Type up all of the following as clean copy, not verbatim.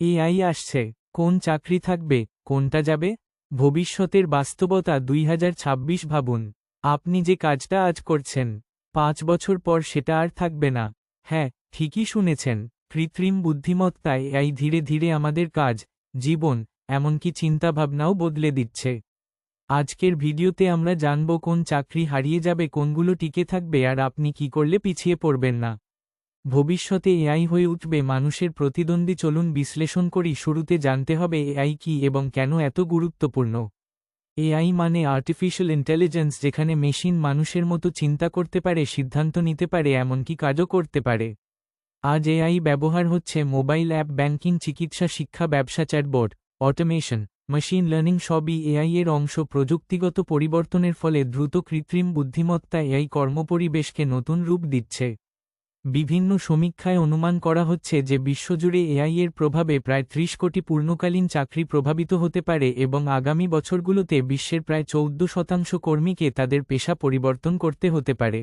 AI আসছে, কোন চাকরি থাকবে, কোনটা যাবে? ভবিষ্যতের বাস্তবতা 2026 ভাবুন। আপনি যে কাজটা আজ করছেন, 5 বছর পর সেটা আর থাকবে না। হ্যাঁ, ঠিকই শুনেছেন, কৃত্রিম বুদ্ধিমত্তা এআই ধীরে ধীরে আমাদের কাজ, জীবন, এমনকি চিন্তাভাবনাও বদলে দিচ্ছে। আজকের ভিডিওতে আমরা জানব কোন চাকরি হারিয়ে যাবে, কোনগুলো টিকে থাকবে আর আপনি কি করলে পিছিয়ে পড়বেন না। ভবিষ্যতে এআই হয়ে উঠবে মানুষের প্রতিদ্বন্দ্বী। চলুন বিশ্লেষণ করি। শুরুতে জানতে হবে এআই কি এবং কেন এত গুরুত্বপূর্ণ। এআই মানে আর্টিফিশিয়াল ইন্টেলিজেন্স, যেখানে মেশিন মানুষের মতো চিন্তা করতে পারে, সিদ্ধান্ত নিতে পারে, এমনকি কাজও করতে পারে। আজ এআই ব্যবহার হচ্ছে মোবাইল অ্যাপ, ব্যাংকিং, চিকিৎসা, শিক্ষা, ব্যবসা, চ্যাটবট, অটোমেশন, মেশিন লার্নিং সবই এআই এর অংশ। প্রযুক্তিগত পরিবর্তনের ফলে দ্রুত কৃত্রিম বুদ্ধিমত্তা এআই কর্মপরিবেশকে নতুন রূপ দিচ্ছে। বিভিন্ন সমীক্ষায় অনুমান করা হচ্ছে যে বিশ্বজুড়ে এআই এর প্রভাবে প্রায় 30 কোটি পূর্ণকালীন চাকরি প্রভাবিত হতে পারে এবং আগামী বছরগুলোতে বিশ্বের প্রায় 14% কর্মীকে তাদের পেশা পরিবর্তন করতে হতে পারে।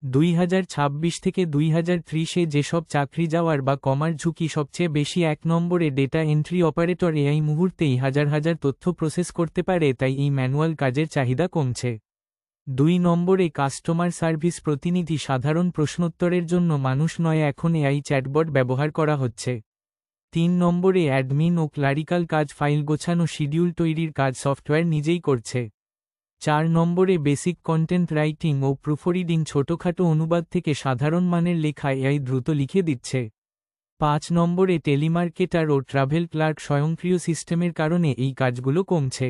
2026 থেকে 2030-এ যেসব চাকরি যাওয়ার বা কমার ঝুঁকি সবচেয়ে বেশি, 1 নম্বরে ডেটা এন্ট্রি অপারেটর। এআই মুহূর্তেই হাজার হাজার তথ্য প্রসেস করতে পারে, তাই এই ম্যানুয়াল কাজের চাহিদা কমছে। 2 নম্বরে কাস্টমার সার্ভিস প্রতিনিধি। সাধারণ প্রশ্নোত্তরের জন্য মানুষ নয়, এখন এআই চ্যাটবট ব্যবহার করা হচ্ছে। 3 নম্বরে অ্যাডমিন ও ক্লারিক্যাল কাজ, ফাইল গোছানো, শিডিউল তৈরির কাজ সফটওয়্যার নিজেই করছে। 4 নম্বরে বেসিক কন্টেন্ট রাইটিং ও প্রুফরিডিং, ছোটখাটো অনুবাদ থেকে সাধারণ মানের লেখা এআই দ্রুত লিখে দিচ্ছে। 5 নম্বরে টেলিমার্কেটার ও ট্রাভেল ক্লার্ক, স্বয়ংক্রিয় সিস্টেমের কারণে এই কাজগুলো কমছে।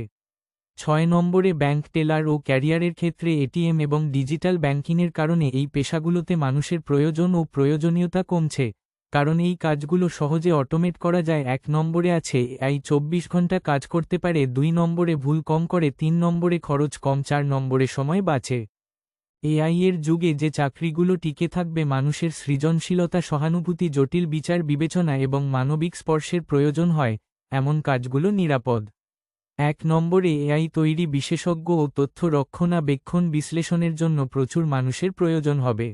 6 নম্বরে ব্যাংক টেলার ও ক্যারিয়ারের ক্ষেত্রে এটিএম এবং ডিজিটাল ব্যাংকিংয়ের কারণে এই পেশাগুলোতে মানুষের প্রয়োজন ও প্রয়োজনীয়তা কমছে, কারণ এই কাজগুলো সহজে অটোমেট করা যায়। 1 নম্বরে আছে এআই 24 ঘন্টা কাজ করতে পারে। 2 নম্বরে ভুল কম করে। 3 নম্বরে খরচ কম। 4 নম্বরে সময় বাঁচে। এআই এর যুগে যে চাকরিগুলো টিকে থাকবে, মানুষের সৃজনশীলতা, সহানুভূতি, জটিল বিচার বিবেচনা এবং মানবিক স্পর্শের প্রয়োজন হয়, এমন কাজগুলো নিরাপদ। 1 নম্বরে এআই তৈরি বিশেষজ্ঞ ও তথ্য রক্ষণাবেক্ষণ বিশ্লেষণের জন্য প্রচুর মানুষের প্রয়োজন হবে।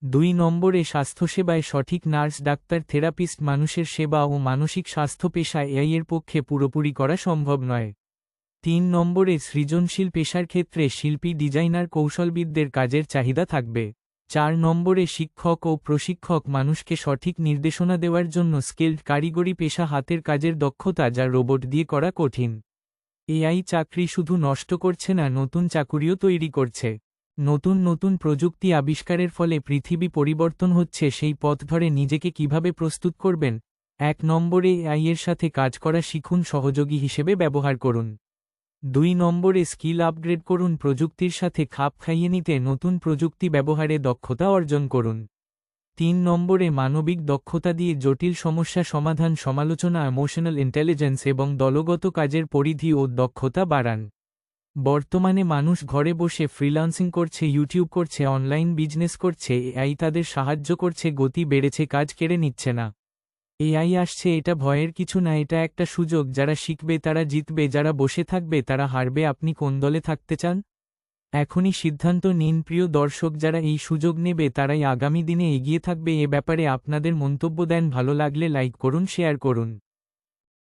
2 নম্বরে স্বাস্থ্যসেবায় সঠিক নার্স, ডাক্তার, থেরাপিস্ট। মানুষের সেবা ও মানসিক স্বাস্থ্য পেশা এআই এর পক্ষে পুরোপুরি করা সম্ভব নয়। 3 নম্বরে সৃজনশীল পেশার ক্ষেত্রে শিল্পী, ডিজাইনার, কৌশলবিদদের কাজের চাহিদা থাকবে। 4 নম্বরে শিক্ষক ও প্রশিক্ষক, মানুষকে সঠিক নির্দেশনা দেওয়ার জন্য স্কিলড কারিগরি পেশা, হাতের কাজের দক্ষতা যা রোবট দিয়ে করা কঠিন। এআই চাকরি শুধু নষ্ট করছে না, নতুন চাকুরিও তৈরি করছে। নতুন নতুন প্রযুক্তি আবিষ্কারের ফলে পৃথিবী পরিবর্তন হচ্ছে। সেই পথ ধরে নিজেকে কিভাবে প্রস্তুত করবেন? 1 নম্বরে এআই এর সাথে কাজ করা শিখুন, সহযোগী হিসেবে ব্যবহার করুন। 2 নম্বরে স্কিল আপগ্রেড করুন, প্রযুক্তির সাথে খাপ খাইয়ে নিতে নতুন প্রযুক্তি ব্যবহারে দক্ষতা অর্জন করুন। 3 নম্বরে মানবিক দক্ষতা দিয়ে জটিল সমস্যা সমাধান, সমালোচনা, ইমোশনাল ইন্টেলিজেন্স এবং দলগত কাজের পরিধি ও দক্ষতা বাড়ান। বর্তমানে মানুষ ঘরে বসে ফ্রিল্যান্সিং করছে, ইউটিউব করছে, অনলাইন বিজনেস করছে। এআই তাদের সাহায্য করছে, গতি বেড়েছে, কাজ কেড়ে নিচ্ছে না। এআই আসছে, এটা ভয়ের কিছু না, এটা একটা সুযোগ। যারা শিখবে তারা জিতবে, যারা বসে থাকবে তারা হারবে। আপনি কোন দলে থাকতে চান? এখনই সিদ্ধান্ত নিন। প্রিয় দর্শক, যারা এই সুযোগ নেবে তারাই আগামী দিনে এগিয়ে থাকবে। এ ব্যাপারে আপনাদের মন্তব্য দেন। ভালো লাগলে লাইক করুন, শেয়ার করুন।